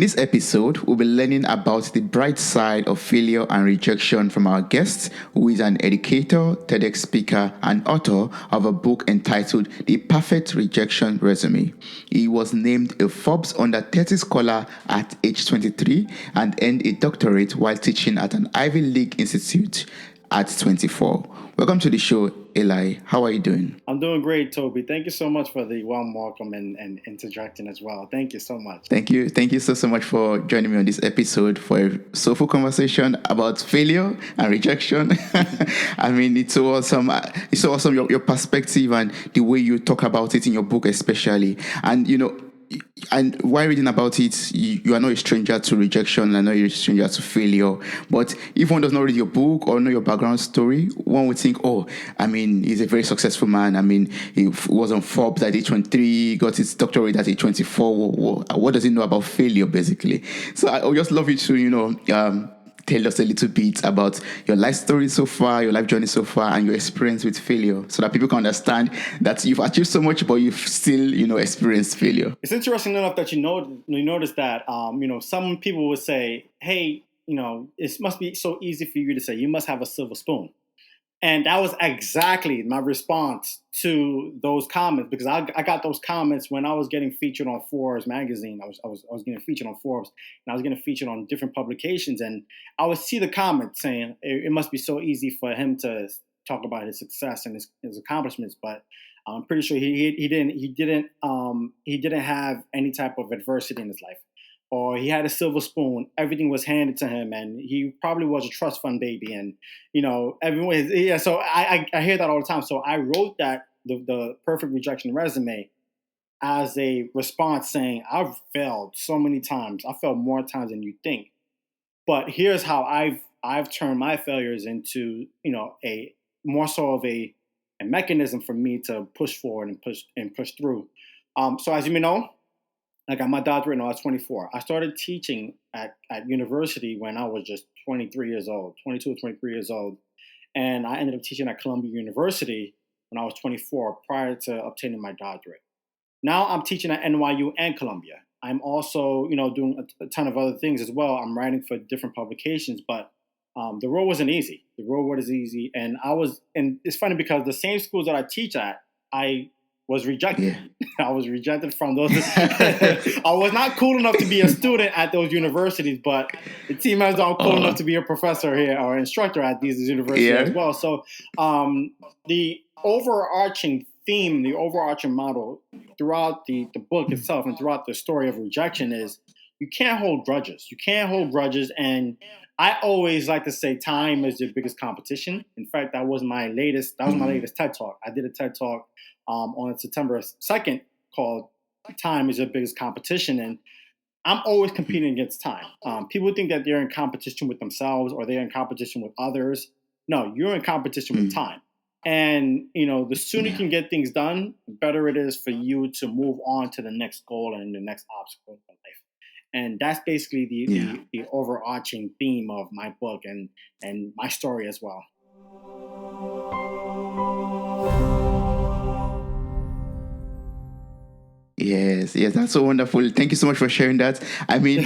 this episode, we'll be learning about the bright side of failure and rejection from our guest, who is an educator, TEDx speaker, and author of a book entitled The Perfect Rejection Resume. He was named a Forbes Under 30 scholar at age 23 and earned a doctorate while teaching at an Ivy League institute at 24. Welcome to the show, Eli. How are you doing? I'm doing great, Toby. Thank you so much for the warm welcome and interjecting as well. Thank you so much. Thank you. Thank you so much for joining me on this episode for a soulful conversation about failure and rejection. I mean, it's so awesome. It's so awesome, your perspective and the way you talk about it in your book especially. And, and while reading about it, you are not a stranger to rejection. I know you're a stranger to failure. But if one does not read your book or know your background story, one would think, he's a very successful man. I mean, he was on Forbes at age 23, got his doctorate at age 24. What does he know about failure, basically? So I would just love you to, tell us a little bit about your life story so far, your life journey so far, and your experience with failure, so that people can understand that you've achieved so much, but you've still, experienced failure. It's interesting enough that you notice that, some people would say, hey, it must be so easy for you to say, you must have a silver spoon. And that was exactly my response to those comments, because I got those comments when I was getting featured on Forbes magazine. I was getting featured on Forbes, and I was getting featured on different publications, and I would see the comments saying it must be so easy for him to talk about his success and his accomplishments, but I'm pretty sure he didn't have any type of adversity in his life, or he had a silver spoon. Everything was handed to him, and he probably was a trust fund baby. And everyone, yeah. So I hear that all the time. So I wrote that the Perfect Rejection Resume as a response, saying I've failed so many times. I failed more times than you think. But here's how I've turned my failures into a more so of a mechanism for me to push forward and push through. So as you may know, I got my doctorate when I was 24. I started teaching at university when I was just 23 years old, 22 or 23 years old. And I ended up teaching at Columbia University when I was 24 prior to obtaining my doctorate. Now I'm teaching at NYU and Columbia. I'm also, doing a ton of other things as well. I'm writing for different publications, but the road wasn't easy. The road wasn't easy. And it's funny because the same schools that I teach at, I was rejected. Yeah. I was rejected from those. I was not cool enough to be a student at those universities, but the team has I'm cool enough to be a professor here or instructor at these universities as well. So the overarching theme, the overarching model throughout the book itself and throughout the story of rejection is you can't hold grudges. You can't hold grudges. And I always like to say time is your biggest competition. In fact, that was my latest TED Talk. I did a TED Talk on September 2nd called Time is Your Biggest Competition. And I'm always competing against time. People think that they're in competition with themselves or they're in competition with others. No, you're in competition with time. And, the sooner you can get things done, the better it is for you to move on to the next goal and the next obstacle in life. And that's basically the overarching theme of my book and my story as well. Yes, that's so wonderful. Thank you so much for sharing that. I mean,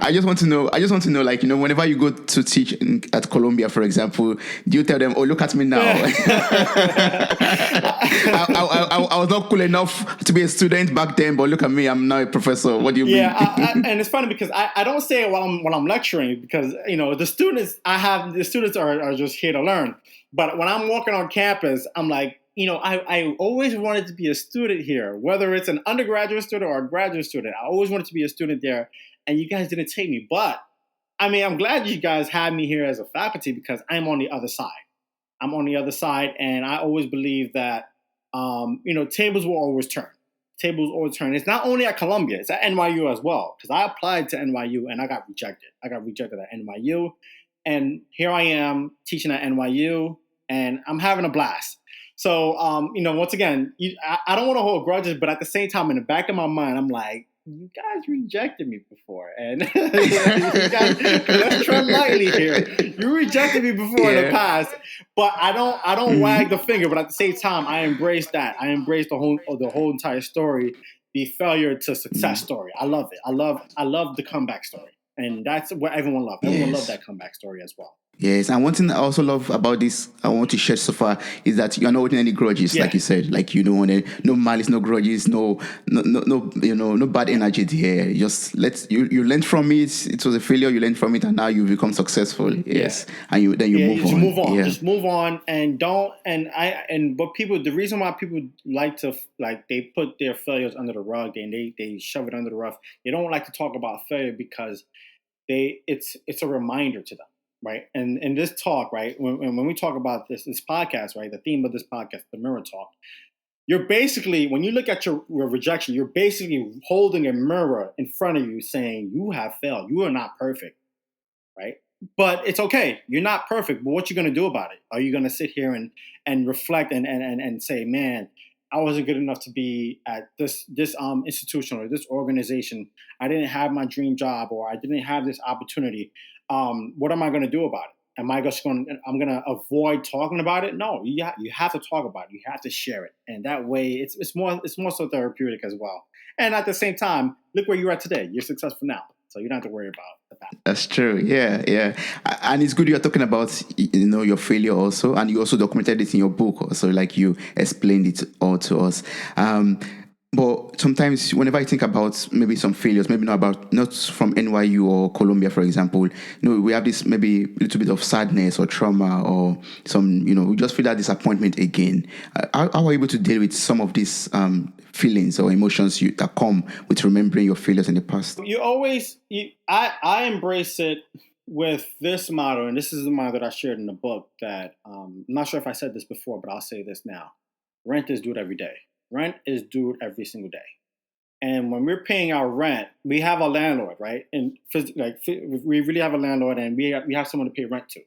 I just want to know, whenever you go to teach at Columbia, for example, do you tell them, look at me now? I was not cool enough to be a student back then, but look at me, I'm now a professor. What do you mean? Yeah, and it's funny because I don't say it while I'm lecturing because, the students are just here to learn. But when I'm walking on campus, I'm like, I always wanted to be a student here, whether it's an undergraduate student or a graduate student. I always wanted to be a student there, and you guys didn't take me. But, I'm glad you guys had me here as a faculty because I'm on the other side. I'm on the other side, and I always believe that, tables will always turn. Tables will always turn. It's not only at Columbia, it's at NYU as well, because I applied to NYU, and I got rejected. I got rejected at NYU, and here I am teaching at NYU, and I'm having a blast. So, once again, I don't want to hold grudges, but at the same time, in the back of my mind, I'm like, you guys rejected me before. And let's tread lightly here. You rejected me before in the past, but I don't wag the finger. But at the same time, I embrace that. I embrace the whole entire story. the failure to success Mm. story. I love it. I love the comeback story, and that's what everyone loves. Everyone loves Yes. that comeback story as well. Yes, and one thing I also love about this, I want to share so far, is that you're not holding any grudges, Yeah. like you said. Like you don't want no malice, no grudges, no, no bad energy there. Just you learned from it. It was a failure. You learned from it, and now you become successful. Yeah. Yes, and you Yeah, move just on. move on. Yeah. Just move on, and don't. But people, the reason why people like to they put their failures under the rug and they shove it under the rug. They don't like to talk about failure because it's a reminder to them, right? And in this talk, right, when we talk about this podcast, right, the theme of this podcast, the mirror talk, you're basically, when you look at your rejection, you're basically holding a mirror in front of you saying you have failed. You are not perfect, right? But it's okay. You're not perfect. But what you going to do about it? Are you going to sit here and reflect and say, man, I wasn't good enough to be at this institution or this organization. I didn't have my dream job, or I didn't have this opportunity. What am I going to do about it? Am I just going? I'm going to avoid talking about it? No, you have to talk about it. You have to share it, and that way it's more so therapeutic as well. And at the same time, look where you're at today. You're successful now, so you don't have to worry about the past. That's true. Yeah, yeah. And it's good you're talking about, your failure also, and you also documented it in your book also, like you explained it all to us. But sometimes whenever I think about maybe some failures, maybe not from NYU or Columbia, for example, we have this maybe little bit of sadness or trauma or some, we just feel that disappointment again. How are you able to deal with some of these feelings or emotions that come with remembering your failures in the past? I embrace it with this motto, and this is the motto that I shared in the book that I'm not sure if I said this before, but I'll say this now. Rent is due every day. Rent is due every single day. And when we're paying our rent, we have a landlord, right? And we really have a landlord, and we have someone to pay rent to.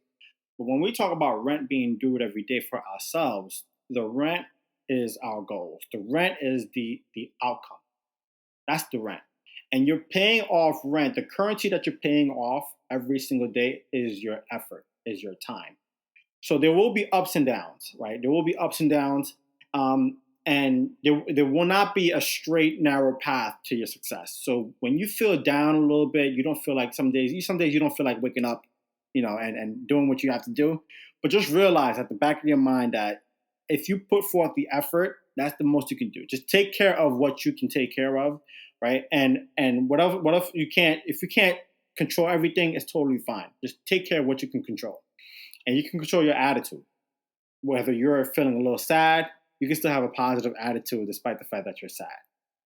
But when we talk about rent being due every day for ourselves, the rent is our goals. The rent is the outcome. That's the rent. And you're paying off rent. The currency that you're paying off every single day is your effort, is your time. So there will be ups and downs, right? There will be ups and downs. And there will not be a straight, narrow path to your success. So when you feel down a little bit, you don't feel like some days you don't feel like waking up, and doing what you have to do. But just realize at the back of your mind that if you put forth the effort, that's the most you can do. Just take care of what you can take care of, right? And whatever if you can't control everything, it's totally fine. Just take care of what you can control. And you can control your attitude. Whether you're feeling a little sad, you can still have a positive attitude despite the fact that you're sad.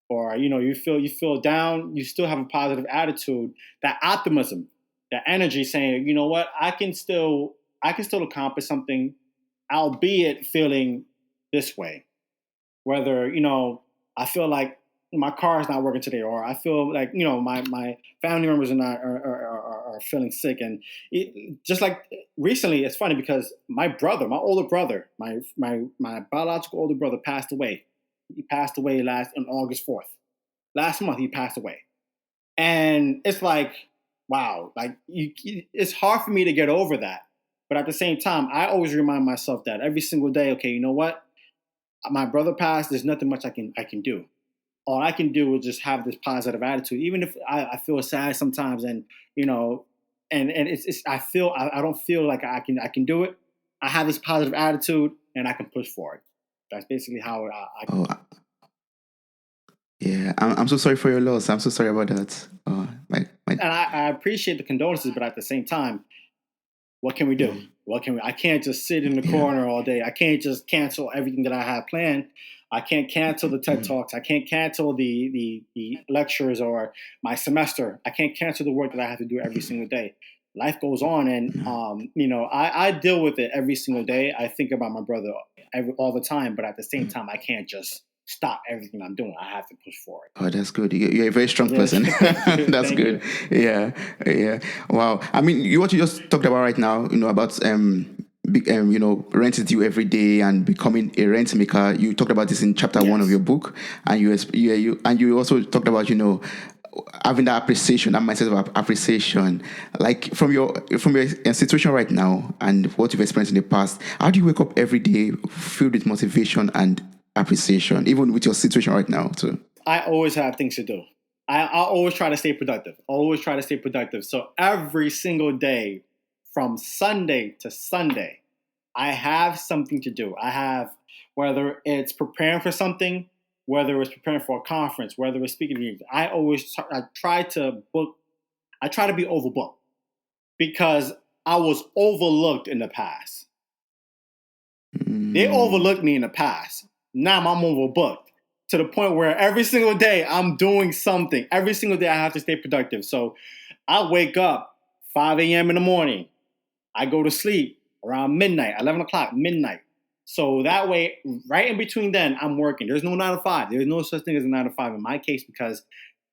Or you feel down, you still have a positive attitude. That optimism, that energy, saying, you know what, I can still accomplish something, albeit feeling this way. Whether I feel like my car is not working today, or I feel like my family members are feeling sick, and just like recently, it's funny because my older brother, my biological older brother passed away. He passed away on August 4th. Last month he passed away, and it's like, wow, like it's hard for me to get over that. But at the same time, I always remind myself that every single day, okay, you know what? My brother passed. There's nothing much I can do. All I can do is just have this positive attitude, even if I feel sad sometimes, and it's I don't feel like I can do it. I have this positive attitude, and I can push forward. That's basically how I Oh, yeah. I'm so sorry for your loss. I'm so sorry about that. and I appreciate the condolences, but at the same time, what can we do? I can't just sit in the corner all day. I can't just cancel everything that I have planned. I can't cancel the TED Talks. I can't cancel the lectures or my semester. I can't cancel the work that I have to do every single day. Life goes on, and I deal with it every single day. I think about my brother all the time, but at the same time, I can't just stop everything I'm doing. I have to push forward. Oh, that's good. You're a very strong person. That's good. Yeah, yeah. Wow. I mean, what you just talked about right now, about rent is due every day and becoming a rent maker. You talked about this in chapter 1 of your book, and you also talked about having that appreciation, that mindset of appreciation. Like from your situation right now and what you've experienced in the past, how do you wake up every day filled with motivation and appreciation, even with your situation right now too? I always have things to do. I always try to stay productive. Always try to stay productive. So every single day, from Sunday to Sunday, I have something to do. I have, whether it's preparing for something, whether it's preparing for a conference, whether it's speaking engagements. I try to book. I try to be overbooked because I was overlooked in the past. They overlooked me in the past. Now I'm overbooked to the point where every single day I'm doing something. Every single day I have to stay productive. So I wake up 5 a.m. in the morning. I go to sleep around midnight, 11 o'clock, midnight. So that way, right in between then, I'm working. There's no 9 to 5. There's no such thing as a 9 to 5 in my case, because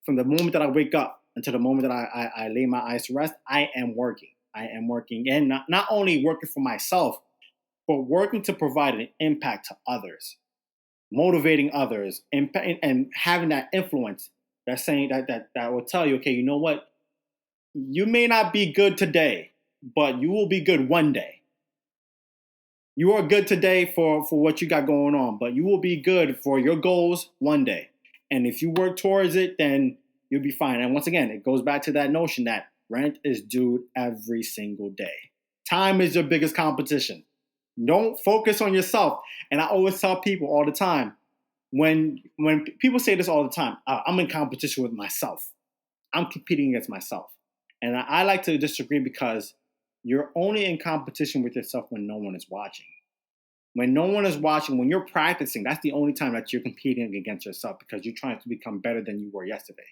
from the moment that I wake up until the moment that I lay my eyes to rest, I am working. I am working. And not only working for myself, but working to provide an impact to others, motivating others, and having that influence that's saying that will tell you, okay, you know what? You may not be good today, but you will be good one day. You are good today for what you got going on, but you will be good for your goals one day. And if you work towards it, then you'll be fine. And once again, it goes back to that notion that rent is due every single day. Time is your biggest competition. Don't focus on yourself. And I always tell people all the time, when people say this all the time, I'm in competition with myself. I'm competing against myself. And I like to disagree, because you're only in competition with yourself when no one is watching. When no one is watching, when you're practicing, that's the only time that you're competing against yourself, because you're trying to become better than you were yesterday.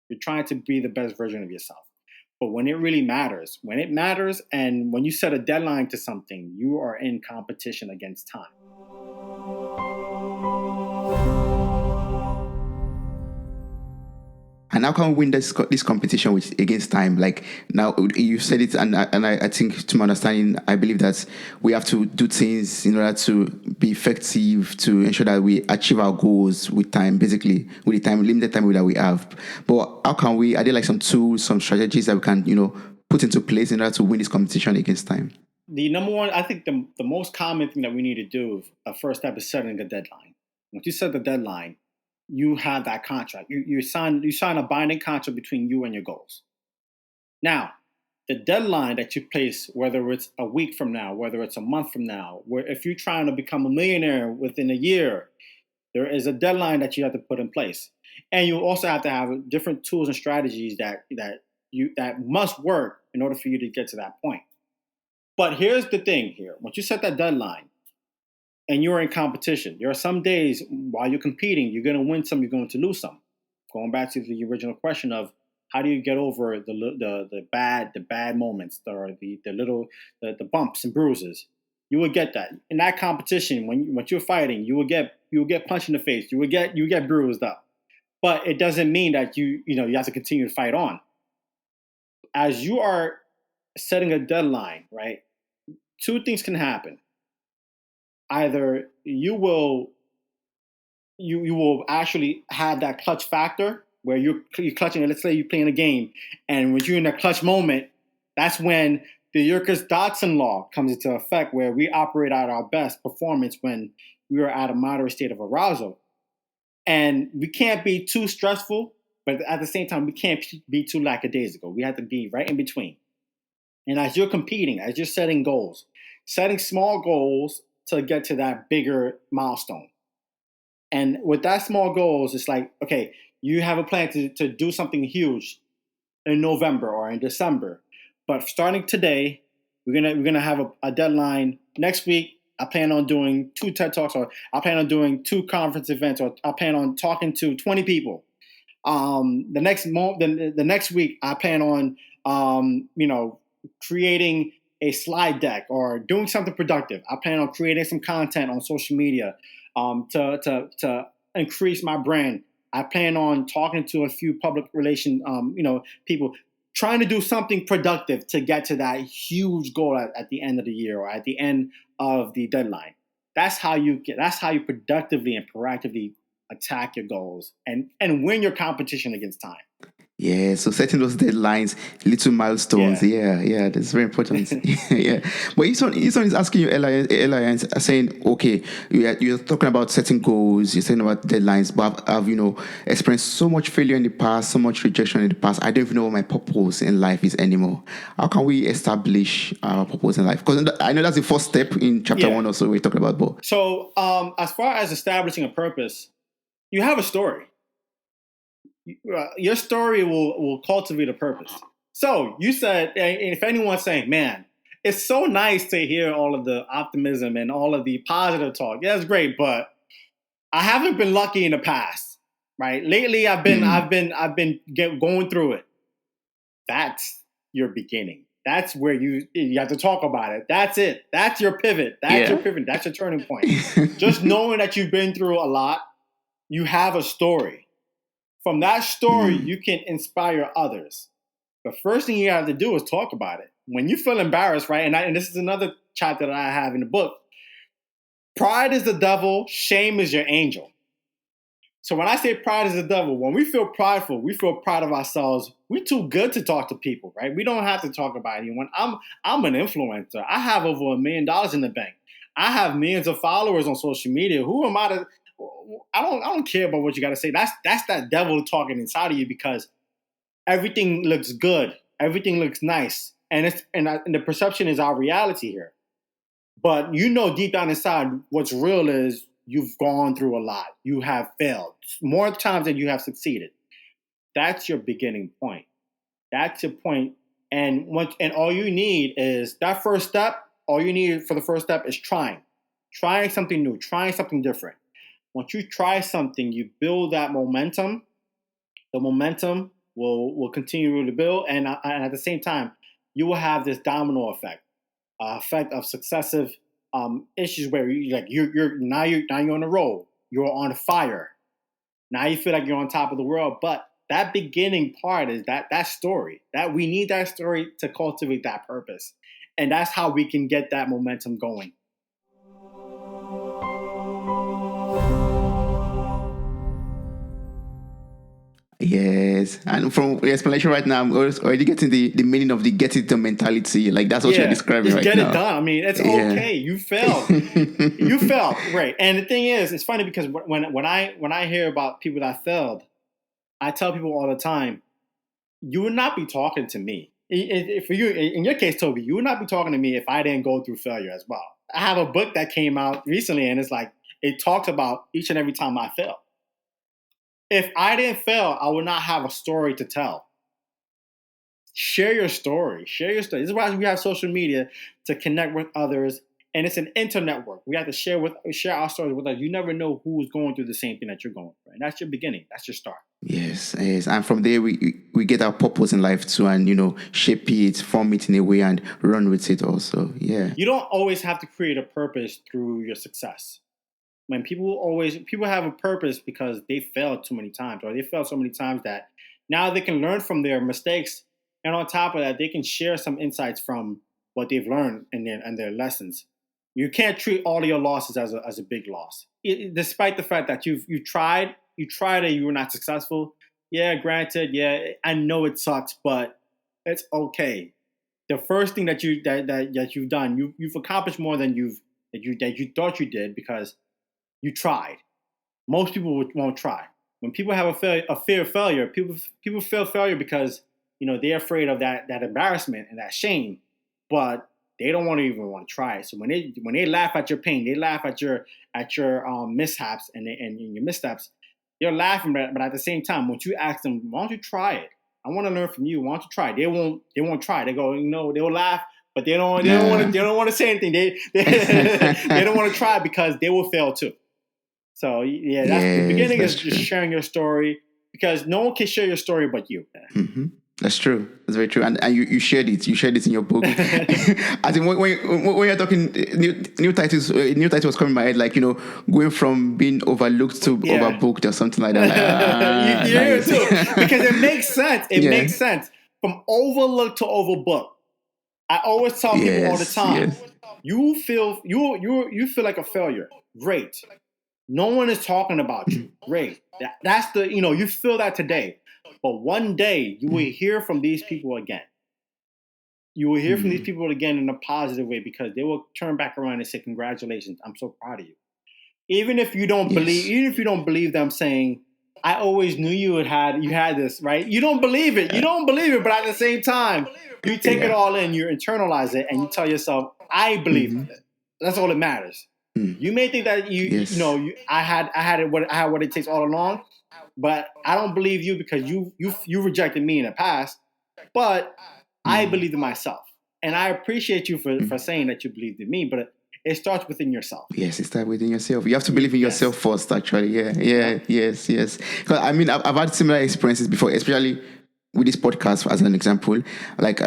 You're trying to be the best version of yourself. But when it really matters, and when you set a deadline to something, you are in competition against time. And how can we win this competition against time? Like, now you said it, and I think, to my understanding, I believe that we have to do things in order to be effective, to ensure that we achieve our goals with time, basically with the limited time that we have. But how can we? Are there like some tools, some strategies that we can put into place in order to win this competition against time? The number one, I think the most common thing that we need to do, a first step, is setting a deadline. Once you set the deadline, you have that contract. You sign a binding contract between you and your goals. Now, the deadline that you place, whether it's a week from now, whether it's a month from now, where if you're trying to become a millionaire within a year, there is a deadline that you have to put in place. And you also have to have different tools and strategies that must work in order for you to get to that point. But here's the thing here. Once you set that deadline and you're in competition, there are some days while you're competing, you're going to win some, you're going to lose some. Going back to the original question of how do you get over the bad moments, or the bumps and bruises. You will get that. In that competition, when you're fighting, you will get punched in the face. You get bruised up. But it doesn't mean that you have to continue to fight on. As you are setting a deadline, right? Two things can happen. Either you will actually have that clutch factor where you're clutching. Let's say you're playing a game, and when you're in that clutch moment, that's when the Yerkes-Dodson law comes into effect, where we operate at our best performance when we are at a moderate state of arousal. And we can't be too stressful, but at the same time, we can't be too lackadaisical. We have to be right in between. And as you're competing, as you're setting goals, setting small goals to get to that bigger milestone. And with that small goals, it's like, okay, you have a plan to do something huge in November or in December. But starting today, we're gonna have a deadline. Next week, I plan on doing 2 TED Talks, or I plan on doing 2 conference events, or I plan on talking to 20 people. The next week, I plan on creating a slide deck or doing something productive. I plan on creating some content on social media to increase my brand. I plan on talking to a few public relation people, trying to do something productive to get to that huge goal at the end of the year, or at the end of the deadline. That's how you productively and proactively attack your goals and win your competition against time. Yeah, so setting those deadlines, little milestones, Yeah. yeah, that's very important. Yeah, but this one is asking you, Eli, and saying, okay, you're talking about setting goals, you're saying about deadlines, but I've experienced so much failure in the past, so much rejection in the past. I don't even know what my purpose in life is anymore. How can we establish our purpose in life? Because I know that's the first step in chapter Yeah. one, also we're talking about. But So, as far as establishing a purpose, you have a story. Your story will cultivate a purpose. So you said, and if anyone's saying, "Man, it's so nice to hear all of the optimism and all of the positive talk," yeah, that's great, but I haven't been lucky in the past, right? Lately, going through it. That's your beginning. That's where you have to talk about it. That's it. That's your pivot. That's your yeah. pivot. That's your turning point. Just knowing that you've been through a lot, you have a story. From that story, you can inspire others. The first thing you have to do is talk about it. When you feel embarrassed, right? And this is another chapter that I have in the book. Pride is the devil, shame is your angel. So when I say pride is the devil, when we feel prideful, we feel proud of ourselves. We're too good to talk to people, right? We don't have to talk about anyone. I'm an influencer. I have over $1 million in the bank. I have millions of followers on social media. Who am I to? I don't care about what you got to say. That's that devil talking inside of you because everything looks good, everything looks nice, and the perception is our reality here. But you know deep down inside what's real is you've gone through a lot. You have failed more times than you have succeeded. That's your beginning point. That's your point. And all you need is that first step. All you need for the first step is trying something new, trying something different. Once you try something, you build that momentum. The momentum will continue to build, and at the same time, you will have this domino effect of successive issues where you're on the road, you're on fire. Now you feel like you're on top of the world, but that beginning part is that story that we need that story to cultivate that purpose, and that's how we can get that momentum going. Yes, and from your explanation right now, I'm already getting the meaning of the get it done mentality. Like that's what you're Yeah, describing just right get it now. done. I mean, it's Yeah. okay. You failed. You failed, right? And the thing is, it's funny because when I hear about people that failed, I tell people all the time, you would not be talking to me. For you, in your case, Toby, you would not be talking to me if I didn't go through failure as well. I have a book that came out recently, and it's like it talks about each and every time I fail. If I didn't fail, I would not have a story to tell. Share your story. Share your story. This is why we have social media to connect with others, and it's an internet work. We have to share our stories with others. You never know who's going through the same thing that you're going through, and that's your beginning. That's your start. Yes, and from there we get our purpose in life too, and shape it, form it in a way, and run with it also. Yeah. You don't always have to create a purpose through your success. When people have a purpose because they failed too many times, or they failed so many times that now they can learn from their mistakes, and on top of that, they can share some insights from what they've learned and their lessons. You can't treat all of your losses as a big loss, despite the fact that you tried and you were not successful. Yeah, granted, yeah, I know it sucks, but it's okay. The first thing that you've done, you've accomplished more than you thought you did because you tried. Most people won't try. When people have a fear of failure, people feel failure because they're afraid of that embarrassment and that shame, but they don't want to try it. So when they laugh at your pain, they laugh at your mishaps and your missteps. They're laughing, but at the same time, once you ask them, why don't you try it? I want to learn from you. Why don't you try it? They won't try. They go, they'll laugh, but Yeah. they don't want to say anything. They don't want to try because they will fail too. So yeah, that's the Yes, beginning that's is just true. sharing your story because no one can share your story but you. Hmm. That's true. That's very true. And you shared it. You shared it in your book. I think when you're talking, new title was coming in my head, like, going from being overlooked to Yeah, overbooked or something like that. Like, you hear it nice. too because it makes sense. It Yeah. makes sense from overlooked to overbooked. I always tell people all the Yes. time, Yes. you feel like a failure. Great. No one is talking about you. Great. That's you feel that today. But one day you will hear from these people again. You will hear from these people again in a positive way, because they will turn back around and say, "Congratulations, I'm so proud of you." Even if you don't believe, Yes. them saying, "I always knew you had this," right? You don't believe it. You don't believe it, but at the same time, you take it Yeah. all in, you internalize it, and you tell yourself, "I believe it." That's all that matters. You may think that Yes. I had what it takes all along, but I don't believe you because you rejected me in the past. But I believe in myself, and I appreciate you for saying that you believed in me. But it starts within yourself. Yes, it's that within yourself. You have to believe in Yes. yourself first, actually. Yeah, yeah, Yep. yes, yes. Because I mean, I've had similar experiences before, especially with this podcast as an example. Like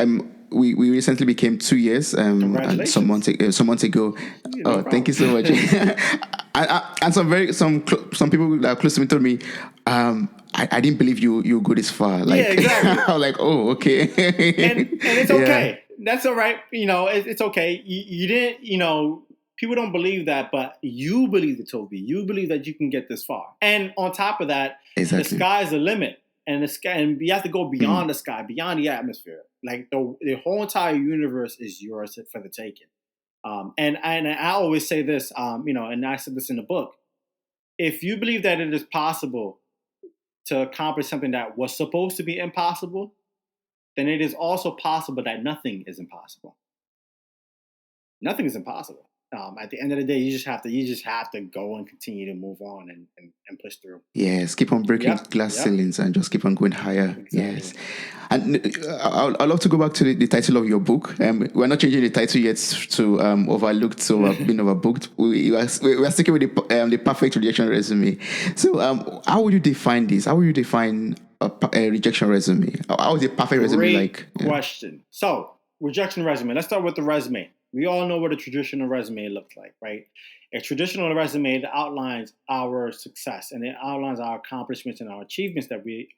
we recently became 2 years, and Congratulations. some months ago. No Oh, thank problem. you so much. And some people that are close to me told me, I didn't believe you go this far. Yeah, Like exactly. I was like, oh, okay. And it's Yeah, okay. That's all right. It's okay. You didn't. People don't believe that, but you believe it, Toby. You believe that you can get this far. And on top of that, the exactly. sky's the limit. And the sky, and you have to go beyond the sky, beyond the atmosphere. Like the whole entire universe is yours for the taking. And I always say this, and I said this in the book. If you believe that it is possible to accomplish something that was supposed to be impossible, then it is also possible that nothing is impossible. Nothing is impossible. At the end of the day, you just have to go and continue to move on and push through. Yes, keep on breaking Yep. glass Yep. ceilings and just keep on going higher. Yes. Exactly. And I'd love to go back to the title of your book. We're not changing the title yet to overlooked, so being overbooked. We are sticking with the perfect rejection resume. So, how would you define this? How would you define a rejection resume? How is a perfect resume Great like? Yeah. question. So, rejection resume. Let's start with the resume. We all know what a traditional resume looks like, right? A traditional resume that outlines our success and it outlines our accomplishments and our achievements that we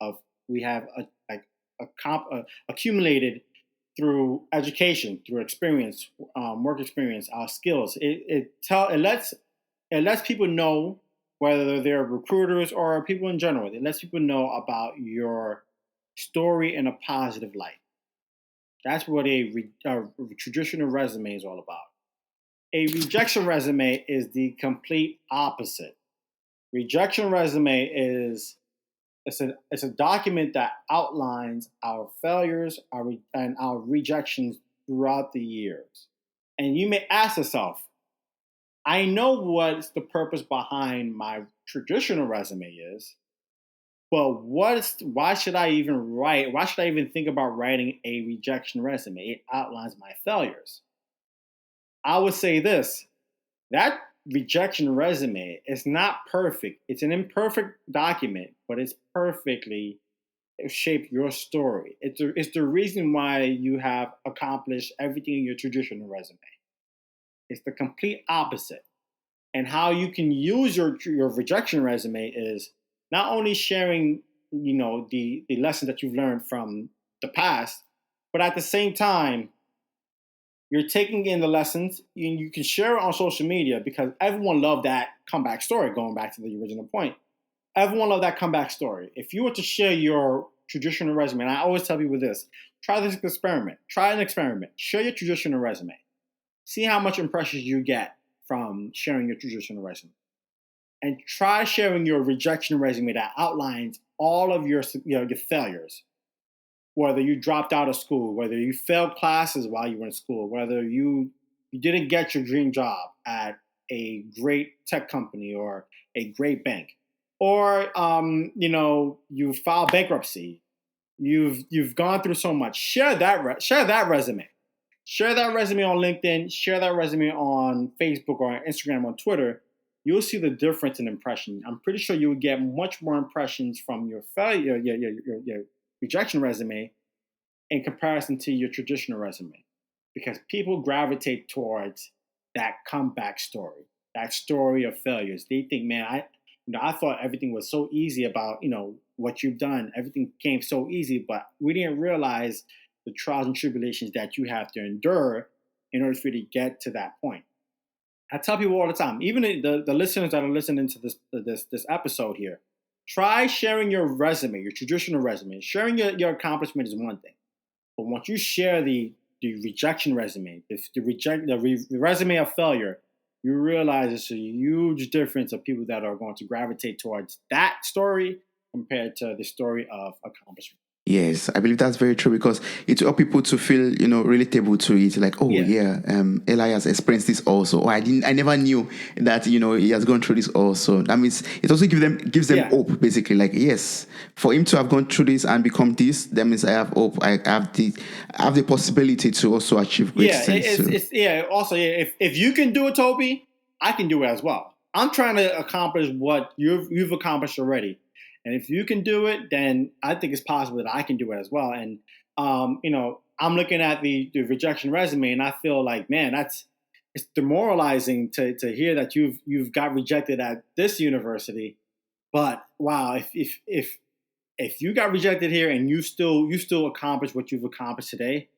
have accumulated through education, through experience, work experience, our skills. It lets people know, whether they're recruiters or people in general. It lets people know about your story in a positive light. That's what a traditional resume is all about. A rejection resume is the complete opposite. Rejection resume is it's a document that outlines our failures and our rejections throughout the years. And you may ask yourself, I know what's the purpose behind my traditional resume is, but why should I even write? Why should I even think about writing a rejection resume? It outlines my failures. I would say this: that rejection resume is not perfect. It's an imperfect document, but it's perfectly shaped your story. It's the reason why you have accomplished everything in your traditional resume. It's the complete opposite. And how you can use your rejection resume is not only sharing, the lessons that you've learned from the past, but at the same time, you're taking in the lessons and you can share it on social media, because everyone loved that comeback story. Going back to the original point, everyone loved that comeback story. If you were to share your traditional resume, and I always tell people this: try this experiment. Try an experiment. Share your traditional resume. See how much impressions you get from sharing your traditional resume, and try sharing your rejection resume that outlines all of your failures. Whether you dropped out of school, whether you failed classes while you were in school, whether you didn't get your dream job at a great tech company or a great bank, or you filed bankruptcy. You've gone through so much. Share that resume. Share that resume on LinkedIn. Share that resume on Facebook or on Instagram, on Twitter. You'll see the difference in impression. I'm pretty sure you will get much more impressions from your failure, your rejection resume, in comparison to your traditional resume, because people gravitate towards that comeback story, that story of failures. They think, man, I thought everything was so easy about what you've done. Everything came so easy, but we didn't realize the trials and tribulations that you have to endure in order for you to get to that point. I tell people all the time, even the listeners that are listening to this episode here, Try sharing your resume, your traditional resume. Sharing your accomplishment is one thing. But once you share the rejection resume, the resume of failure, you realize it's a huge difference of people that are going to gravitate towards that story compared to the story of accomplishment. Yes, I believe that's very true because it will help people to feel, relatable to it. Like, oh yeah, Eli has experienced this also. Or I never knew that, he has gone through this also. That means it also gives them hope, basically. Like, yes, for him to have gone through this and become this, that means I have hope. I have the possibility to also achieve great things. Also, if you can do it, Toby, I can do it as well. I'm trying to accomplish what you've accomplished already. And if you can do it, then I think it's possible that I can do it as well. And I'm looking at the rejection resume, and I feel like, man, it's demoralizing to hear that you've got rejected at this university. But wow, if you got rejected here and you still accomplished what you've accomplished today,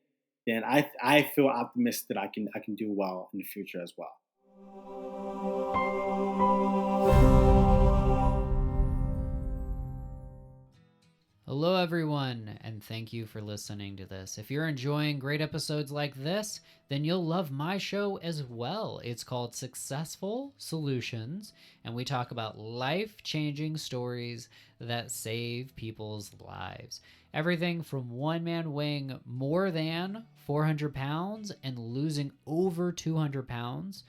then I feel optimistic that I can do well in the future as well. Hello, everyone, and thank you for listening to this. If you're enjoying great episodes like this, then you'll love my show as well. It's called Successful Solutions, and we talk about life-changing stories that save people's lives. Everything from one man weighing more than 400 pounds and losing over 200 pounds,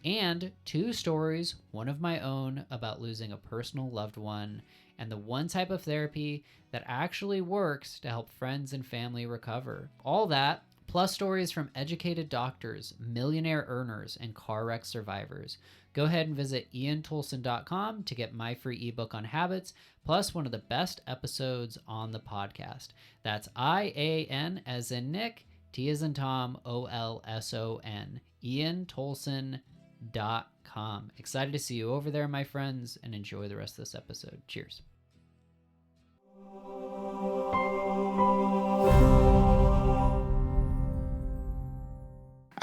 and 2 stories, one of my own, about losing a personal loved one, and the one type of therapy that actually works to help friends and family recover. All that, plus stories from educated doctors, millionaire earners, and car wreck survivors. Go ahead and visit iantolson.com to get my free ebook on habits, plus one of the best episodes on the podcast. That's IAN as in Nick, T as in Tom, OLSON, iantolson.com. Excited to see you over there, my friends, and enjoy the rest of this episode. Cheers.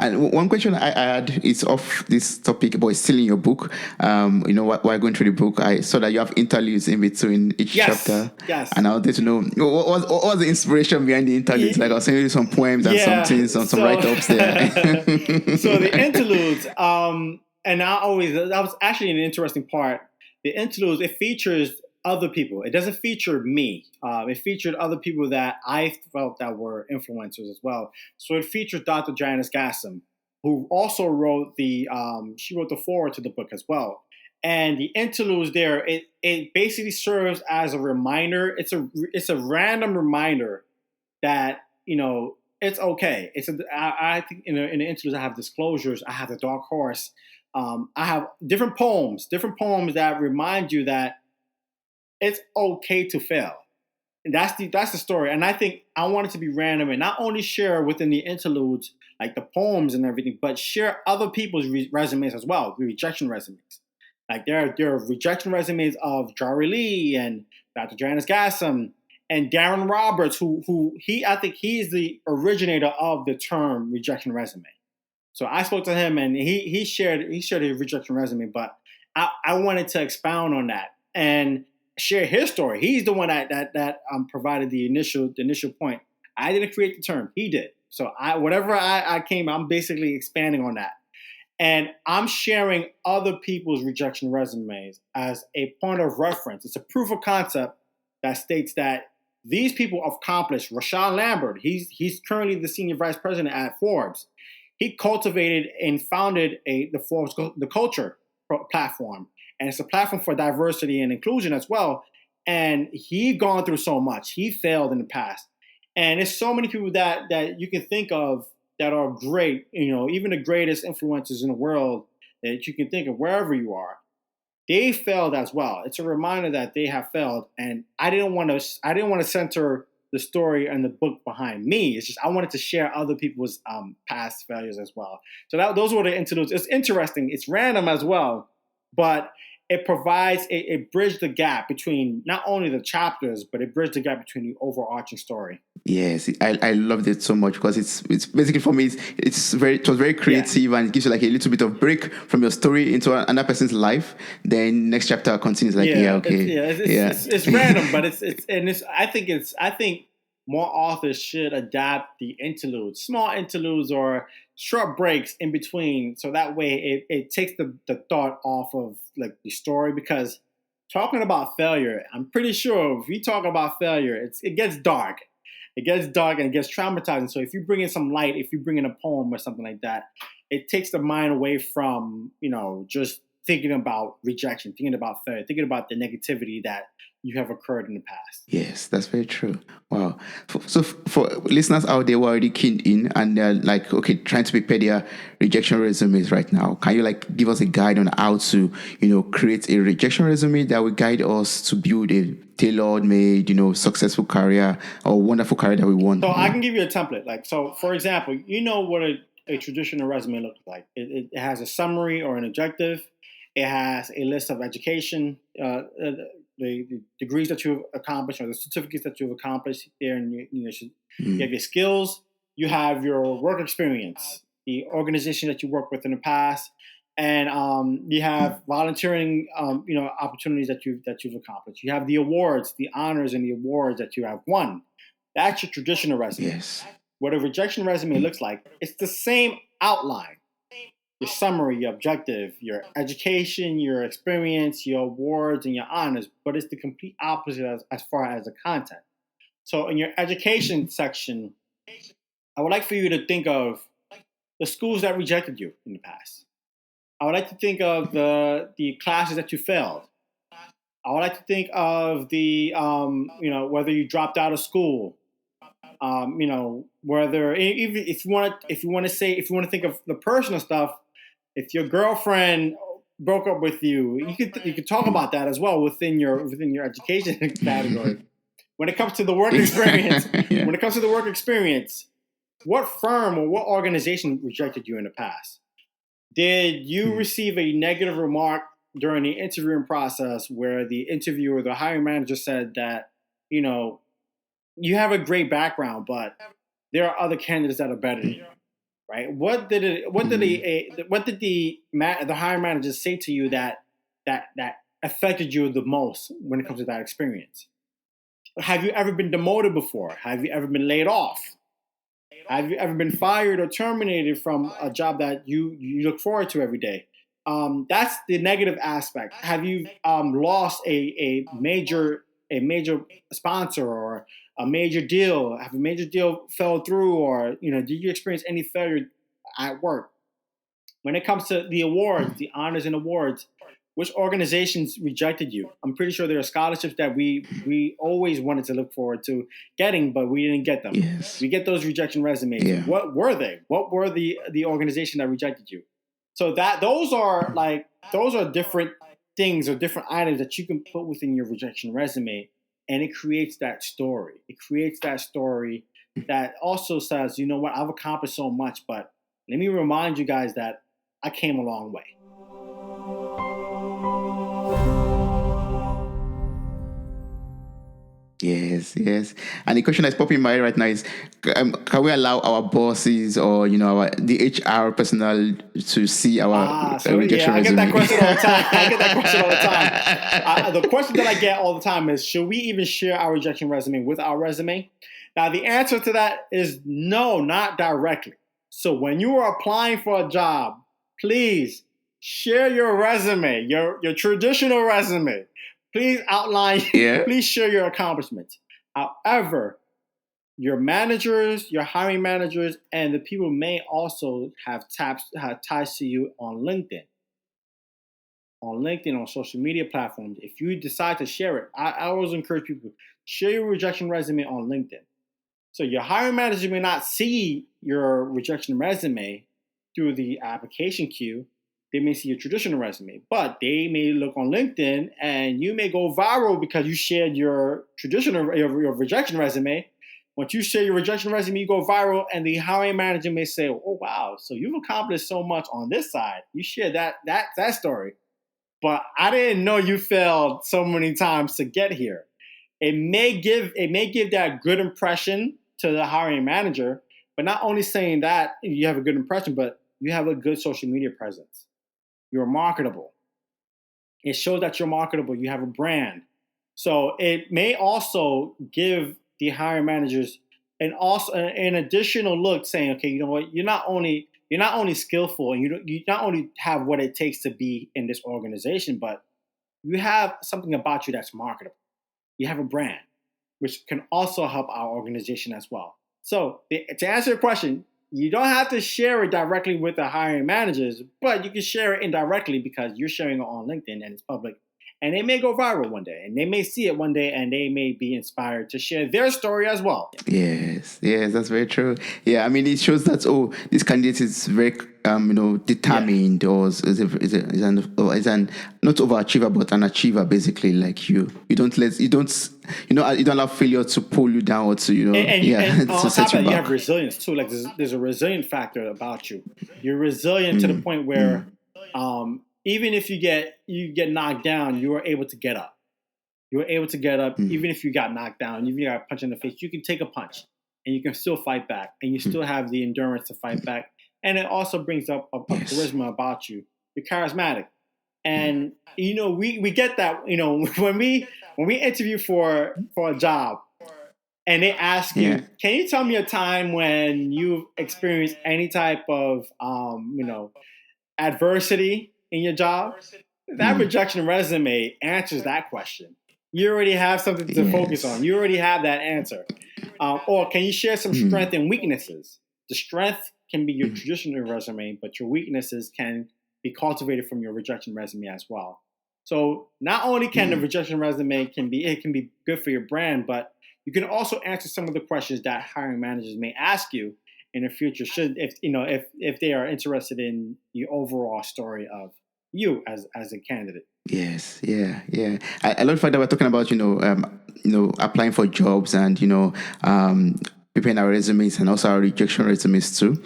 And one question I had is off this topic, but it's still in your book. While going through the book, I saw that you have interludes in between each chapter. Yes. And I wanted to know what was the inspiration behind the interludes? Like I was saying some poems and some write-ups there. So the interludes, and that was actually an interesting part. The interludes, it features other people. It doesn't feature me. It featured other people that I felt that were influencers as well. So it features Dr. Janice Gassam, who also wrote she wrote the foreword to the book as well. And the interludes there, it basically serves as a reminder. It's a random reminder that, it's okay. I think in the interludes I have disclosures. I have the dark horse. I have different poems that remind you that it's okay to fail. And that's the story. And I think I want it to be random and not only share within the interludes, like the poems and everything, but share other people's resumes as well, the rejection resumes. Like there are rejection resumes of Dr. Lee and Dr. Janice Gassam and Darren Roberts, I think he's the originator of the term rejection resume. So I spoke to him and he shared his rejection resume, but I wanted to expound on that and share his story. He's the one that provided the initial point. I didn't create the term; he did. So I'm basically expanding on that, and I'm sharing other people's rejection resumes as a point of reference. It's a proof of concept that states that these people accomplished. Rashawn Lambert, he's currently the senior vice president at Forbes. He cultivated and founded the Forbes the Culture platform. And it's a platform for diversity and inclusion as well. And he's gone through so much. He failed in the past. And there's so many people that you can think of that are great, even the greatest influencers in the world that you can think of wherever you are. They failed as well. It's a reminder that they have failed. And I didn't want to center the story and the book behind me. It's just I wanted to share other people's past failures as well. So those were the interludes. It's interesting. It's random as well. But it provides it bridged the gap between not only the chapters, but it bridged the gap between the overarching story. Yes, I loved it so much because it's basically for me it was very creative and it gives you like a little bit of break from your story into another person's life. Then next chapter continues like it's random, but it's I think more authors should adapt the interludes, small interludes or short breaks in between, so that way it takes the thought off of like the story. Because talking about failure, I'm pretty sure if we talk about failure, it gets dark. It gets dark and it gets traumatizing. So if you bring in some light, if you bring in a poem or something like that, it takes the mind away from, just thinking about rejection, thinking about failure, thinking about the negativity that you have occurred in the past. Yes, that's very true. Wow. So for listeners out there who are already keyed in and they're like, okay, trying to prepare their rejection resumes right now, can you like give us a guide on how to, create a rejection resume that will guide us to build a tailored made, successful career or wonderful career that we want? So I can give you a template. Like, so for example, what a traditional resume looks like. It has a summary or an objective. It has a list of education, the degrees that you've accomplished or the certificates that you've accomplished there, and you have your skills. You have your work experience, the organization that you worked with in the past, and you have volunteering, opportunities that you've accomplished. You have the awards, the honors, and the awards that you have won. That's your traditional resume. Yes. What a rejection resume looks like, it's the same outline. Your summary, your objective, your education, your experience, your awards, and your honors, but it's the complete opposite as far as the content. So in your education section, I would like for you to think of the schools that rejected you in the past. I would like to think of the classes that you failed. I would like to think of the whether you dropped out of school. Whether even if you want to think of the personal stuff, if your girlfriend broke up with you, you could talk about that as well within your education category. When it comes to the work experience, what firm or what organization rejected you in the past? Did you receive a negative remark during the interviewing process where the interviewer, the hiring manager, said that you have a great background, but there are other candidates that are better than you, right? What did the hiring manager say to you that affected you the most when it comes to that experience? Have you ever been demoted before? Have you ever been laid off? Have you ever been fired or terminated from a job that you look forward to every day? That's the negative aspect. Have you lost a major sponsor or a major deal? Have a major deal fell through, or did you experience any failure at work? When it comes to the awards, the honors and awards, which organizations rejected you? I'm pretty sure there are scholarships that we always wanted to look forward to getting, but we didn't get them. Yes. We get those rejection resumes. Yeah. What were they? What were the organization that rejected you? So those are different things or different items that you can put within your rejection resume, and it creates that story. It creates that story that also says, you know what, I've accomplished so much, but let me remind you guys that I came a long way. Yes. And the question that's popping in my head right now is, can we allow our bosses or the HR personnel to see our rejection resume? I get that question all the time. The question that I get all the time is, should we even share our rejection resume with our resume? Now, the answer to that is no, not directly. So when you are applying for a job, please share your resume, your traditional resume. Please outline, please share your accomplishments. However, your managers, your hiring managers, and the people may also have ties to you on LinkedIn. On social media platforms. If you decide to share it, I always encourage people, share your rejection resume on LinkedIn. So your hiring manager may not see your rejection resume through the application queue. They may see your traditional resume, but they may look on LinkedIn and you may go viral because you shared your your rejection resume. Once you share your rejection resume, you go viral, and the hiring manager may say, "Oh wow, so you've accomplished so much on this side. You shared that story. but I didn't know you failed so many times to get here. It may give that good impression to the hiring manager, but not only saying that you have a good impression, but you have a good social media presence. You're marketable. It shows that you're marketable. You have a brand. So it may also give the hiring managers an additional look, saying, okay, you know what, you're not only skillful, and you not only have what it takes to be in this organization, but you have something about you that's marketable. You have a brand, which can also help our organization as well. So to answer your question, you don't have to share it directly with the hiring managers, but you can share it indirectly because you're sharing it on LinkedIn and it's public. And it may go viral one day, and they may see it one day, and they may be inspired to share their story as well. Yes, that's very true. Yeah, I mean, it shows that this candidate is very determined, or is an not overachiever but an achiever, basically. Like you don't allow failure to pull you down or to And to on set top you of that, you back. have resilience too. Like there's a resilient factor about you. You're resilient to the point where even if you get knocked down, you are able to get up. You are able to get up even if you got knocked down. Even if you got a punch in the face, you can take a punch and you can still fight back, and you still have the endurance to fight back. And it also brings up a Yes. charisma about you. You're charismatic, and we get that. When we interview for a job, and they ask Yeah. you, can you tell me a time when you've experienced any type of adversity in your job? That rejection resume answers that question. You already have something to focus on. Yes. You already have that answer. Or can you share some strength and weaknesses? The strength can be your traditional resume, but your weaknesses can be cultivated from your rejection resume as well. So not only can the rejection resume can be good for your brand, but you can also answer some of the questions that hiring managers may ask you in the future, should if they are interested in the overall story of you as a candidate. Yes, I love the fact that we're talking about applying for jobs and preparing our resumes and also our rejection resumes too,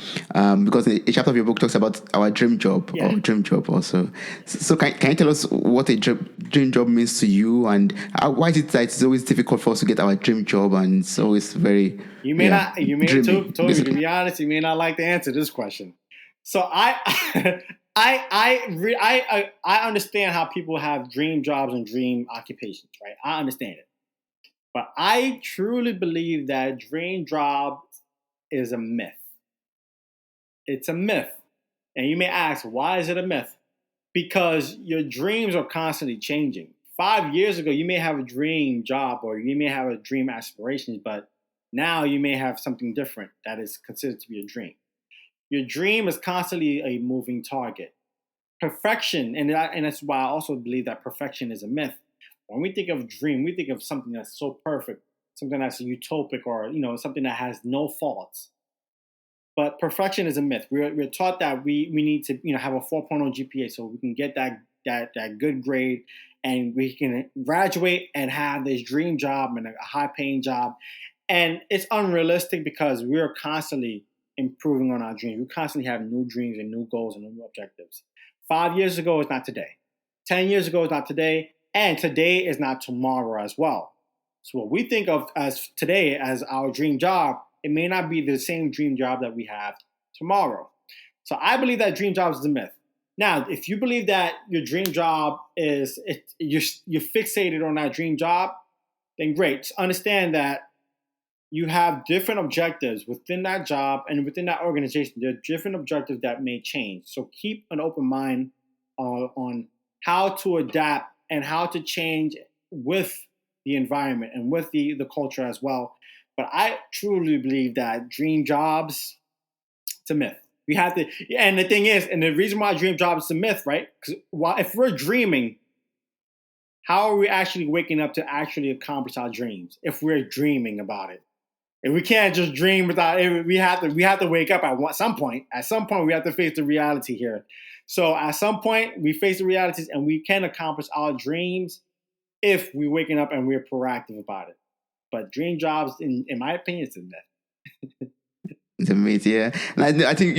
because a chapter of your book talks about our dream job or dream job also. So can you tell us what a dream job means to you, and why is it that it's always difficult for us to get our dream job, and it's always very You may not. You may dreamy, Toby, to be honest, you may not like to answer this question. So I understand how people have dream jobs and dream occupations, right? I understand it, but I truly believe that dream job is a myth. It's a myth, and you may ask, why is it a myth? Because your dreams are constantly changing. 5 years ago, you may have a dream job or you may have a dream aspirations, but now you may have something different that is considered to be a dream. Your dream is constantly a moving target. Perfection, and that's why I also believe that perfection is a myth. When we think of dream, we think of something that's so perfect, something that's utopic, or something that has no faults. But perfection is a myth. We're taught that we need to have a 4.0 GPA so we can get that good grade, and we can graduate and have this dream job and a high paying job. And it's unrealistic because we're constantly improving on our dreams. We constantly have new dreams and new goals and new objectives. 5 years ago is not today. 10 years ago is not today. And today is not tomorrow as well. So what we think of as today as our dream job, it may not be the same dream job that we have tomorrow. So I believe that dream job is a myth. Now, if you believe that your dream job you're fixated on that dream job, then great. Just understand that you have different objectives within that job and within that organization. There are different objectives that may change. So keep an open mind on how to adapt and how to change with the environment and with the culture as well. But I truly believe that dream jobs, it's a myth. We have to, and the thing is, and the reason why dream jobs is a myth, right? Because if we're dreaming, how are we actually waking up to actually accomplish our dreams if we're dreaming about it? And we can't just dream without it. We have to wake up at some point. At some point, we have to face the reality here. So at some point, we face the realities, and we can accomplish our dreams if we're waking up and we're proactive about it. But dream jobs, in my opinion, it's a myth. It's amazing, yeah. And I think,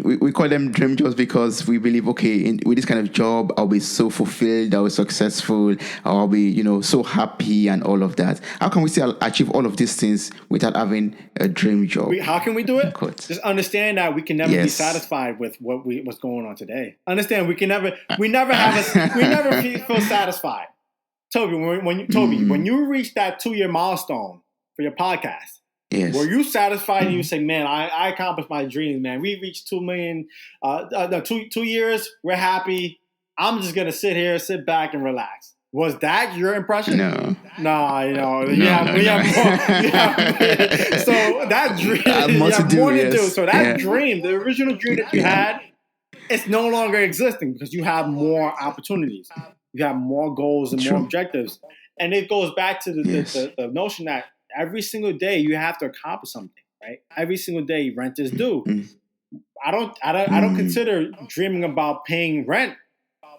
we call them dream jobs because we believe, okay, with this kind of job, I'll be so fulfilled, I'll be successful, I'll be, so happy and all of that. How can we still achieve all of these things without having a dream job? How can we do it? Quote. Just understand that we can never be satisfied with what's going on today. Understand we never feel satisfied. Toby, when you reach that 2-year milestone for your podcast, were you satisfied and you say, man, I accomplished my dreams, man. We reached 2 million, 2 years, we're happy. I'm just going to sit back and relax. Was that your impression? No. No. You have more. So that dream, you have more to do. So that dream, the original dream that you had, it's no longer existing because you have more opportunities. You have more goals and more objectives. And it goes back to the notion that every single day you have to accomplish something, right? Every single day rent is due. I don't consider dreaming about paying rent,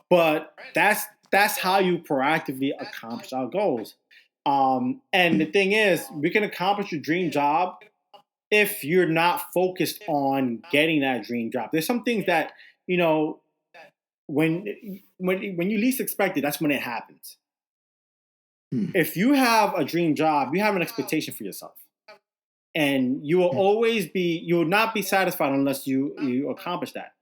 but that's how you proactively accomplish our goals. And the thing is, we can accomplish your dream job if you're not focused on getting that dream job. There's some things that, when you least expect it, that's when it happens. If you have a dream job, you have an expectation for yourself. And you will not be satisfied unless you accomplish that.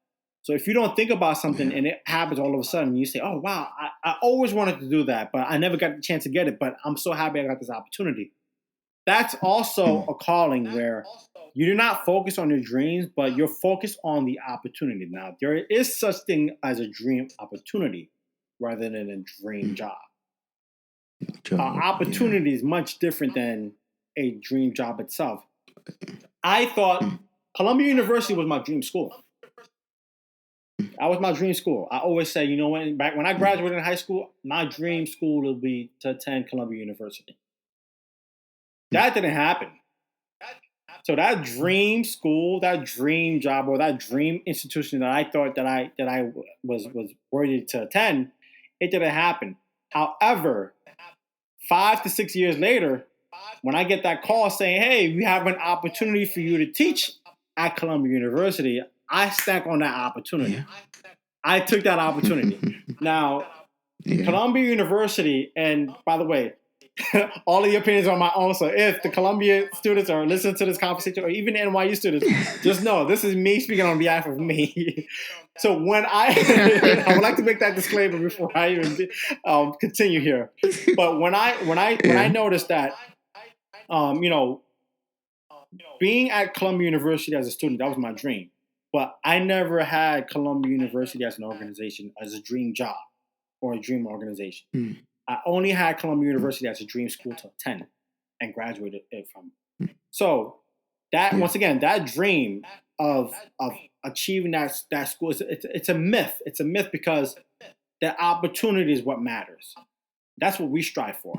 So if you don't think about something and it happens all of a sudden, you say, oh, wow, I always wanted to do that, but I never got the chance to get it, but I'm so happy I got this opportunity. That's also a calling where you do not focus on your dreams, but you're focused on the opportunity. Now, there is such thing as a dream opportunity rather than a dream job. Opportunity is much different than a dream job itself. I thought Columbia University was my dream school. That was my dream school. I always say, back when I graduated in high school, my dream school would be to attend Columbia University. That didn't happen. So that dream school, that dream job, or that dream institution that I thought that I was worthy to attend, it didn't happen. However, 5 to 6 years later, when I get that call saying, hey, we have an opportunity for you to teach at Columbia University, I stank on that opportunity. Yeah. I took that opportunity. Now, Columbia University, and by the way, all of your opinions are my own. So if the Columbia students are listening to this conversation, or even NYU students, just know this is me speaking on behalf of me. So when I would like to make that disclaimer before I even continue here. But when I noticed that, being at Columbia University as a student, that was my dream. But I never had Columbia University as an organization, as a dream job or a dream organization. I only had Columbia University as a dream school to attend and graduated it from. So that, once again, that dream of achieving that school, it's a myth. It's a myth because the opportunity is what matters. That's what we strive for.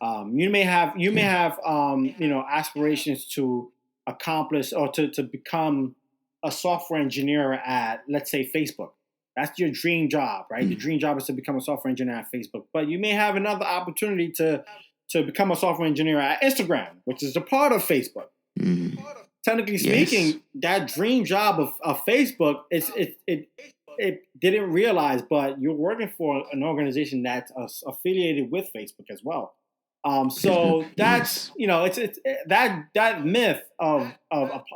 You may have aspirations to accomplish or to become a software engineer at, let's say, Facebook. That's your dream job, right? The dream job is to become a software engineer at Facebook. But you may have another opportunity to become a software engineer at Instagram, which is a part of Facebook. Technically speaking, that dream job of Facebook, it didn't realize, but you're working for an organization that's affiliated with Facebook as well. So that's it's that myth of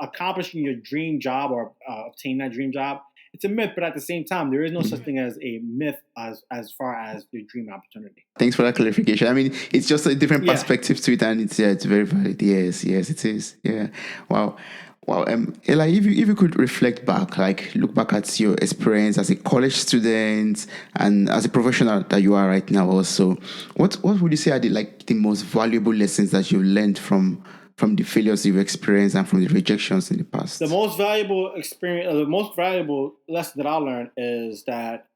accomplishing your dream job or obtaining that dream job. It's a myth, but at the same time, there is no such thing as a myth as far as your dream opportunity. Thanks for that clarification. I mean, it's just a different perspective to it, and it's very valid. Yes, it is. Yeah, wow. Eli, if you could reflect back, like look back at your experience as a college student and as a professional that you are right now, also, what would you say are the most valuable lessons that you learned from the failures you've experienced and from the rejections in the past? The most valuable experience, the most valuable lesson that I learned is that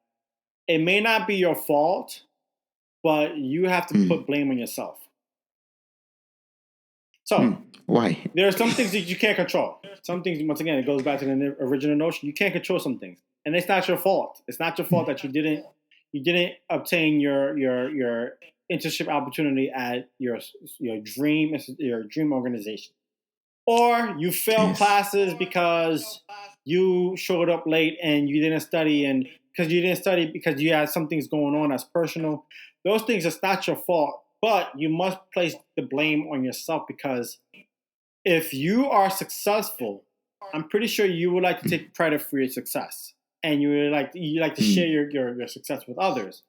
it may not be your fault, but you have to put blame on yourself. So why? There are some things that you can't control. Some things, once again, it goes back to the original notion. You can't control some things, and it's not your fault. It's not your fault that you didn't obtain your internship opportunity at your dream organization. Or you fail classes because you showed up late and you didn't study, and because you didn't study because you had some things going on that's personal. Those things, it's not your fault, but you must place the blame on yourself, because if you are successful, I'm pretty sure you would like to take credit for your success, and you like to share your success with others.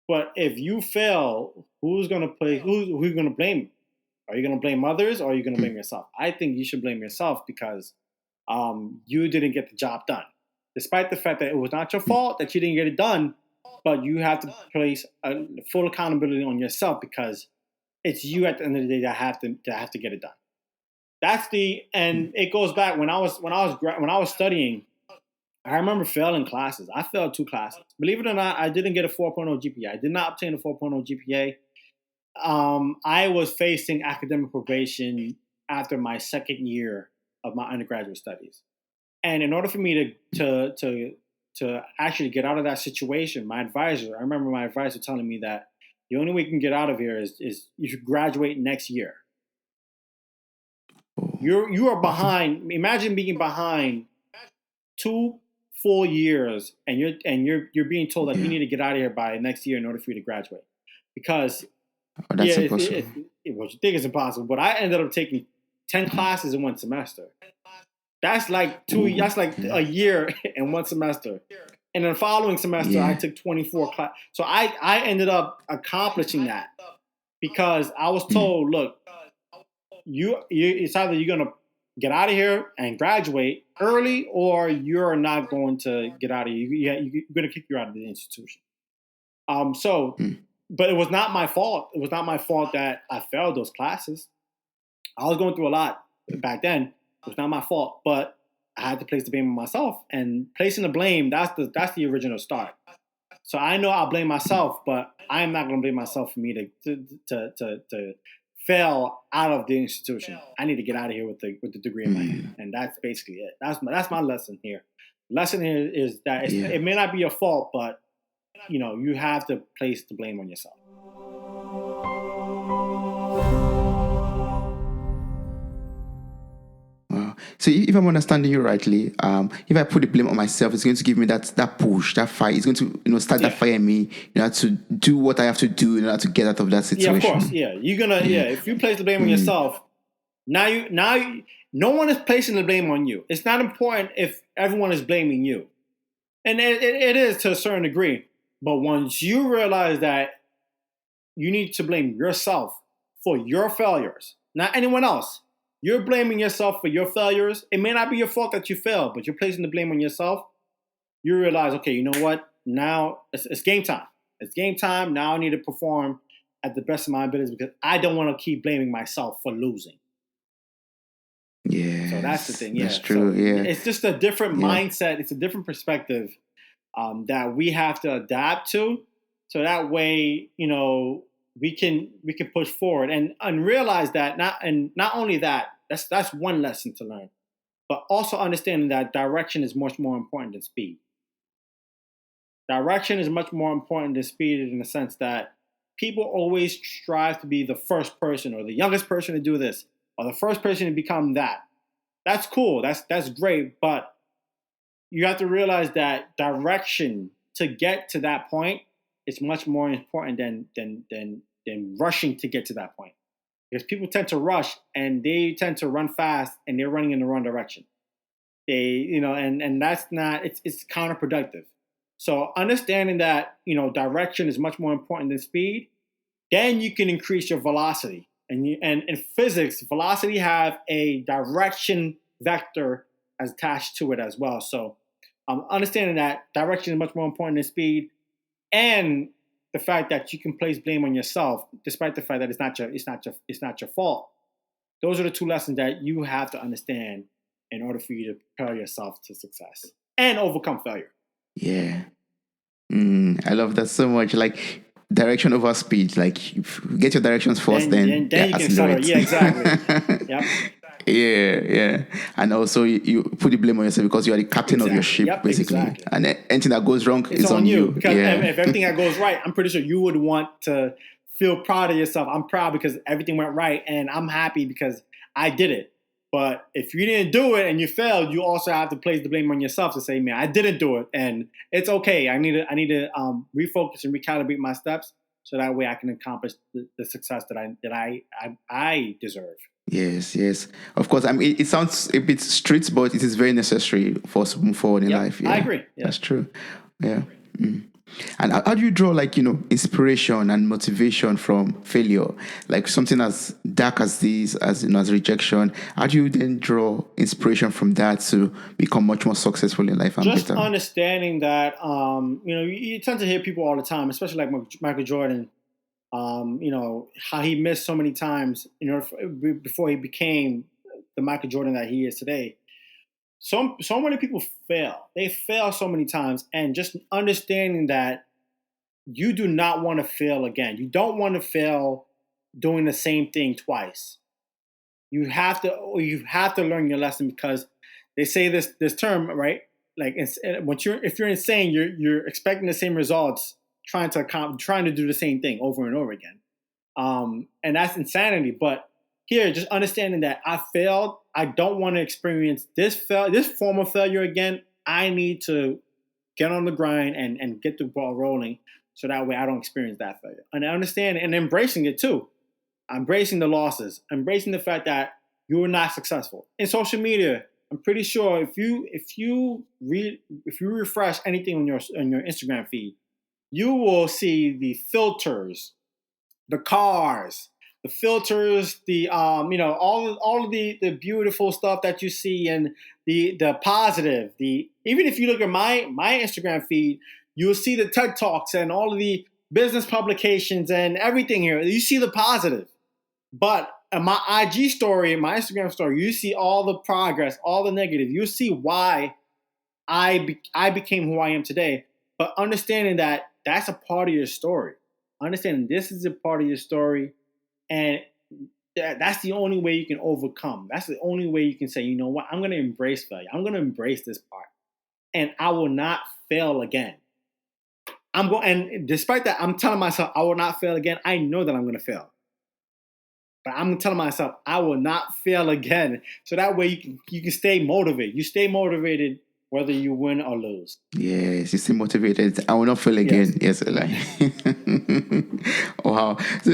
But if you fail, who's gonna who you gonna blame? Are you gonna blame others, or are you gonna blame yourself? I think you should blame yourself, because you didn't get the job done, despite the fact that it was not your fault that you didn't get it done. But you have to place full accountability on yourself, because it's you at the end of the day that have to get it done. And it goes back when I was studying. I remember failing classes. I failed 2 classes. Believe it or not, I didn't get a 4.0 GPA. I did not obtain a 4.0 GPA. I was facing academic probation after my second year of my undergraduate studies. And in order for me to actually get out of that situation, I remember my advisor telling me that the only way you can get out of here is you should graduate next year. You are behind. Imagine being behind 2 full years, and you're being told that you need to get out of here by next year in order for you to graduate. Because that's impossible. What you think is impossible, but I ended up taking 10 classes in one semester. That's like that's like a year in one semester. And then the following semester, I took 24 classes. So I ended up accomplishing that, because I was told, look, it's either you're going to get out of here and graduate early, or you're not going to get out of here. You're going to kick you out of the institution. But it was not my fault. It was not my fault that I failed those classes. I was going through a lot back then. It was not my fault, but I had to place the blame on myself. And placing the blame, that's the original start. So I know I'll blame myself, but I am not going to blame myself for me to fail out of the institution. I need to get out of here with the degree in my hand, and that's basically it. That's my lesson here. The lesson here is that it may not be your fault, but you have to place the blame on yourself. So if I'm understanding you rightly, if I put the blame on myself, it's going to give me that push, that fight. It's going to start that fire in me, to do what I have to do in order to get out of that situation. Yeah, of course. Yeah, you're gonna. Yeah, if you place the blame on yourself, now no one is placing the blame on you. It's not important if everyone is blaming you, and it is to a certain degree. But once you realize that you need to blame yourself for your failures, not anyone else. You're blaming yourself for your failures. It may not be your fault that you failed, but you're placing the blame on yourself. You realize, okay, you know what? Now it's game time. It's game time. Now I need to perform at the best of my abilities, because I don't want to keep blaming myself for losing. Yeah. So that's the thing. Yeah. That's true. So it's just a different mindset. It's a different perspective that we have to adapt to. So that way, we can push forward and realize that not only that, that's one lesson to learn, but also understanding that direction is much more important than speed. Direction is much more important than speed, in the sense that people always strive to be the first person or the youngest person to do this, or the first person to become that. That's cool. That's great, but you have to realize that direction to get to that point is much more important than rushing to get to that point. Because people tend to rush, and they tend to run fast, and they're running in the wrong direction. And that's not, it's counterproductive. So understanding that, direction is much more important than speed, then you can increase your velocity. And in physics, velocity have a direction vector attached to it as well. So understanding that direction is much more important than speed, and the fact that you can place blame on yourself, despite the fact that it's not your fault. Those are the 2 lessons that you have to understand in order for you to propel yourself to success and overcome failure. Yeah. I love that so much. Like, direction over speed. Like, if you get your directions first, then you can start. Yeah, exactly. Yep. Yeah. And also, you put the blame on yourself, because you are the captain of your ship, basically. Exactly. And anything that goes wrong is on you. Because if everything that goes right, I'm pretty sure you would want to feel proud of yourself. I'm proud because everything went right, and I'm happy because I did it. But if you didn't do it and you failed, you also have to place the blame on yourself to say, "Man, I didn't do it, and it's okay. I need to refocus and recalibrate my steps so that way I can accomplish the success that I deserve." Yes, yes. Of course, I mean, it sounds a bit strict, but it is very necessary for us to move forward in Yep, life. I Yeah, agree. Yeah. that's true. Yeah. Mm. And how do you draw, like, inspiration and motivation from failure? Like something as dark as this, as rejection. How do you then draw inspiration from that to become much more successful in life and Just better? understanding that, you tend to hear people all the time, especially like Michael Jordan, how he missed so many times, before he became the Michael Jordan that he is today. So many people fail. They fail so many times, and just understanding that you do not want to fail again. You don't want to fail doing the same thing twice. You have to learn your lesson, because they say this term, right? Like, if you're insane, you're expecting the same results, trying to do the same thing over and over again. And that's insanity. But here, just understanding that I failed, I don't want to experience this form of failure again. I need to get on the grind and get the ball rolling, so that way I don't experience that failure. And understand and embracing it too, embracing the losses, embracing the fact that you were not successful. In social media, I'm pretty sure if you refresh anything on your Instagram feed, you will see the filters, the cars, the filters, the all of the beautiful stuff that you see, and the positive. The Even if you look at my Instagram feed, you'll see the TED Talks and all of the business publications and everything here. You see the positive. But in my IG story, in my Instagram story, you see all the progress, all the negative. You see why I became who I am today. But understanding that that's a part of your story. Understanding this is a part of your story, and that's the only way you can overcome. That's the only way you can say, you know what, I'm going to embrace failure. I'm going to embrace this part, and I will not fail again. And despite that, I'm telling myself I will not fail again. I know that I'm going to fail. But I'm telling myself I will not fail again. So that way you can stay motivated. You stay motivated whether you win or lose. Yes, you seem motivated. I will not fail Yes. again. Yes, Eli. Wow. So,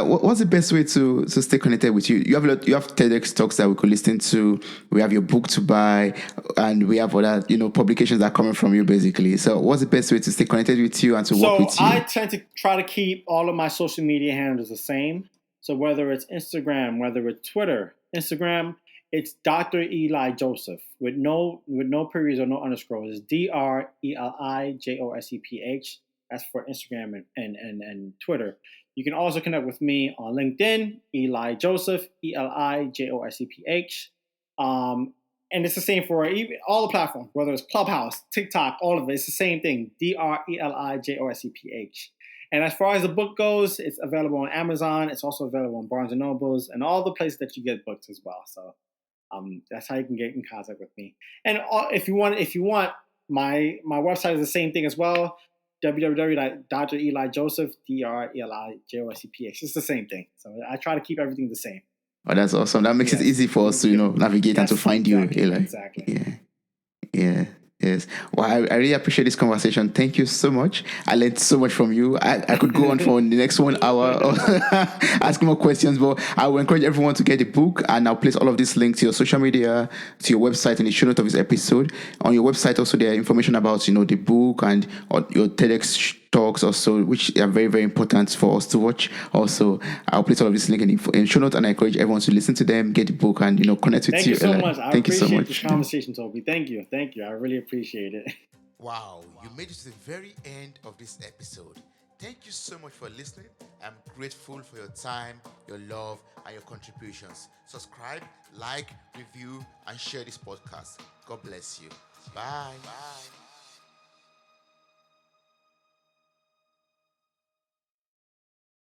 what's the best way to stay connected with you? You have TEDx talks that we could listen to. We have your book to buy, and we have other publications that are coming from you, basically. So, what's the best way to stay connected with you and to work So with I you? tend to try to keep all of my social media handles the same. So whether it's Instagram, whether it's Twitter, Instagram, it's Dr. Eli Joseph with no periods or no underscores. It's DrElijoseph. That's for Instagram and Twitter. You can also connect with me on LinkedIn, Eli Joseph, Elijoseph. And it's the same for even all the platforms, whether it's Clubhouse, TikTok, all of it. It's the same thing, DrElijoseph. And as far as the book goes, it's available on Amazon. It's also available on Barnes and Nobles and all the places that you get books as well. So that's how you can get in contact with me. And if you want, my website is the same thing as well. www.drelijoseph, DrElijoseph. It's the same thing. So I try to keep everything the same. Oh, that's awesome. That makes it Yes. easy for us to navigate and to Yes, find you, exactly, Eli. exactly. Yeah. Yeah. Yes. Well, I really appreciate this conversation. Thank you so much. I learned so much from you. I could go on for the next 1 hour asking more questions, but I will encourage everyone to get the book, and I'll place all of these links to your social media, to your website, in the show note of this episode. On your website, also, there are information about the book and your TEDx talks also, which are very, very important for us to watch. Also, I'll place all of this link in show note, and I encourage everyone to listen to them, get the book, and connect with Thank you. you so much. I Thank you so appreciate much. this conversation, Toby. Thank you. Thank you. I really appreciate it. Wow, you made it to the very end of this episode. Thank you so much for listening. I'm grateful for your time, your love, and your contributions. Subscribe, like, review, and share this podcast. God bless you. Bye. Bye.